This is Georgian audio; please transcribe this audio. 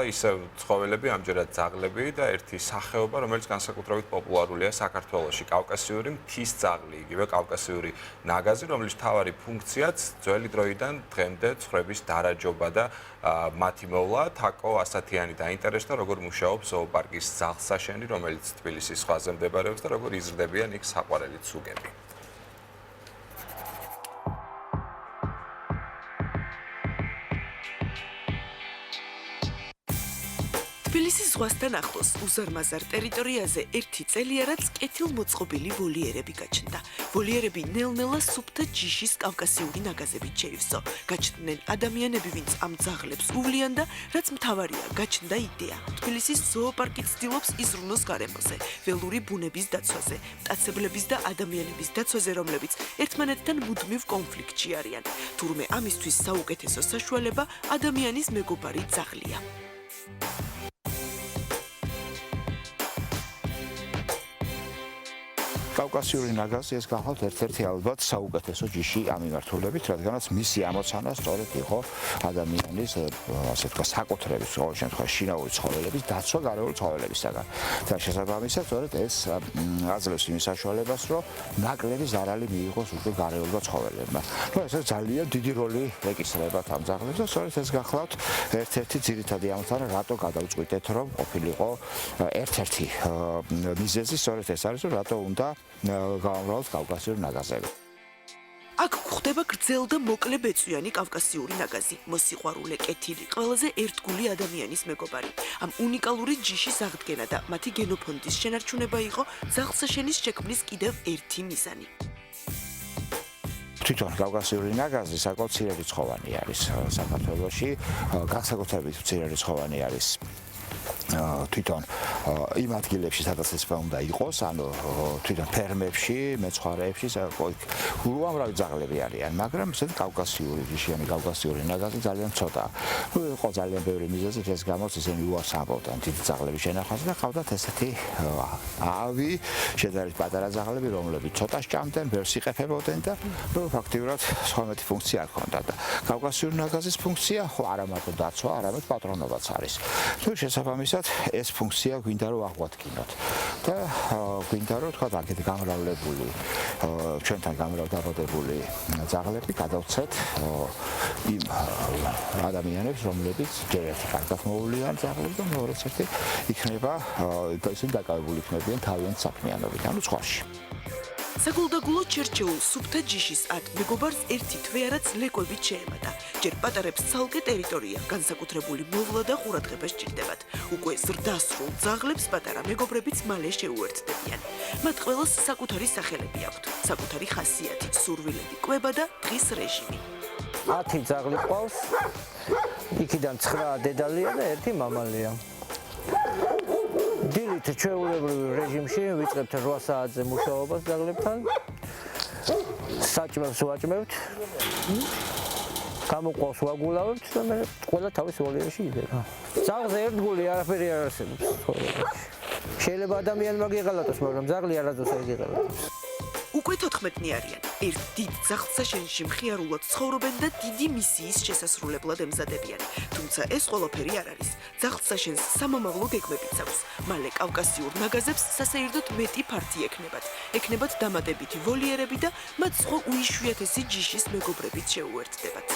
ისევ ცხოველები, ამჯერად ძაღლები და ერთი სახეობა, რომელიც განსაკუთრებით პოპულარულია საქართველოში, კავკასიური მთის ძაღლი, იგივე კავკასიური ნაგაზი, რომლის მთავარი ფუნქციაც ძველი დროიდან დღემდე ცხრების დარაჯობა და მათი მოვლა. თაკო ასათიანი დაინტერესდა, როგორ მუშაობს ზოოპარკის ძაღლსაშენი, რომელიც თბილისის ზღვაზე მდებარეობს და როგორ იზრდებიან იქ საყვარელი ცუგები. თბილისის ზღვასთან ახლოს უზარმაზარ ტერიტორიაზე ერთი წელია, რაც კეთილმოწყობილი ვოლიერები გაჩნდა. ვოლიერები ნელ-ნელა სუფთა ჯიშის კავკასიური ნაგაზებით შეივსო. გაჩნდნენ ადამიანები, ვინც ამ ძაღლებს უვლიან და რაც მთავარია, გაჩნდა იდეა. თბილისის ზოოპარკი ცდილობს იზრუნოს გარემოზე, ველური ბუნების დაცვაზე, მტაცებლების და ადამიანების დაცვაზე, რომლებიც ერთმანეთთან მუდმივ კონფლიქტში არიან. თურმე ამისთვის საუკეთესო საშუალება ადამიანის მეგობარი ძაღლია. კავკასიური ნაგაზი ეს გახლავთ ერთ-ერთი ალბათ საუკეთესო ჯიში ამ მიმართულებით, რადგანაც მისი ამოცანა სწორედ იყო ადამიანის, ასე ვთქვათ, საკუთრების, ყოველ შემთხვევაში შინაური ცხოველების დაცვა გარეული ცხოველებისაგან. და შესაბამისად, სწორედ ეს აძლევს იმის საშუალებას, რომ ნაკლები ზარალი მიიღოს უკვე გარეულმა ცხოველებმა. ეს ძალიან დიდი როლი ეკისრებათ ამ ძაღლებს და სწორედ ეს გახლავთ ერთ-ერთი ძირითადი ამოცანა, რატო გადავწყვიტეთ, რომ ყოფილიყო ერთ-ერთი მიზეზი, სწორედ ეს არის, რომ რატო უნდა გავამრავლოთ კავკასიური ნაგაზები. აქ გვხვდება გრძელ და მოკლე ბეწვიანი კავკასიური ნაგაზი, მოსიყვარულე, კეთილი, ყველაზე ერთგული ადამიანის მეგობარი. ამ უნიკალური ჯიშის აღდგენა და მათი გენოფონდის შენარჩუნება იყო ძაღლსაშენის შექმნის კიდევ ერთი მიზანი. თვითონ კავკასიური ნაგაზი საკმაოდ მცირედი ცხოვანი არის საქართველოში, განსაკუთრებით მცირედი ცხოვანი არის თვითონ იმ ადგილებში, სადაც ეს უნდა იყოს, ანუ თვითონ ფერმებში, მეცხვარეებში, უამრავი ძაღლები არიან, მაგრამ ესეთ კავკასიური ჯიშიანი კავკასიური ნაგაზი ძალიან ცოტაა. იყო ძალიან ბევრი მიზეზი, ეს გამოც ისინი უარს ამბობდნენ დიდი ძაღლების შენახვას და ყავდათ ესეთი ავი, შედარებით პატარა ძაღლები, რომლებიც ცოტა სჭამდნენ, ბევრს იყეფებოდნენ და ფაქტიურად სხვადასხვა ფუნქცია არ ჰქონდათ. კავკასიური ნაგაზის ფუნქცია ხო არა მარტო დაცვა, არამედ პატრონობაც არის. თუ შესაბამისად ეს ფუნქცია გვინდა რომ აღვადგინოთ და გვინდა რომ თქვა აქეთ გამრავლებული ჩვენთან გამრავდაბადებული ძაღლები გადავცეთ იმ ადამიანებს, რომლებიც ჯერ ერთი კარგად მოუვლიან ძაღლებს და მეორეც ერთი იქნება ისინი დაკავებული იქნებიან თავიანთ საქმიანობით, ანუ სხვაში. საგულდაგულო ჩერჩეულ სუფთა ჯიშის ათ მეგობარს ერთი თვეარაც ლეკვებით შეემატა. ჯერ პატარებს ცალკე ტერიტორია, განსაკუთრებული მოვლა და ყურადღება სჭირდებათ. უკვე ზრდასრულ ძაღლებს პატარა მეგობრებიც მალე შეუერთდებიან. მათ ყველას საკუთარი სახელები აქვთ, საკუთარი ხასიათი, სურვილები, კვება და დღის რეჟიმი. 10 ძაღლი ყავს, იქიდან 9 დედალია და 1 მამალია. დილით ჩვეულებრივ რეჟიმში ვიწყებთ 8 საათზე მუშაობას ძაღლებთან. საჭმელს ვაჭმევთ. გამოყვავს ვაგულავებთ და მე ყველა თავის ვოლიერში იდება. ძაღლზე ერთგული არაფერი არ არსებობს ცხოვრებაში. შეიძლება ადამიანმა გიღალატოს, მაგრამ ძაღლი არასდროს არ იღალატოს. უკვე 14-ნი არიან. ერთ დიდ ძაღლსაშენში მხიარულად ცხოვრობენ და დიდი მისიის შესასრულებლად ემზადებიან. თუმცა ეს ყველაფერი არ არის. ძაღლსაშენს სამომავლო გეგმებიც აქვს. მალე კავკასიურ ნაგაზებს სასეირდოდ მეტი ფართი ექნებათ. ექნებათ დამატებითი ვოლიერები და მათ სხვა უიშვიათესი ჯიშის მეგობრებიც შეუერთდებათ.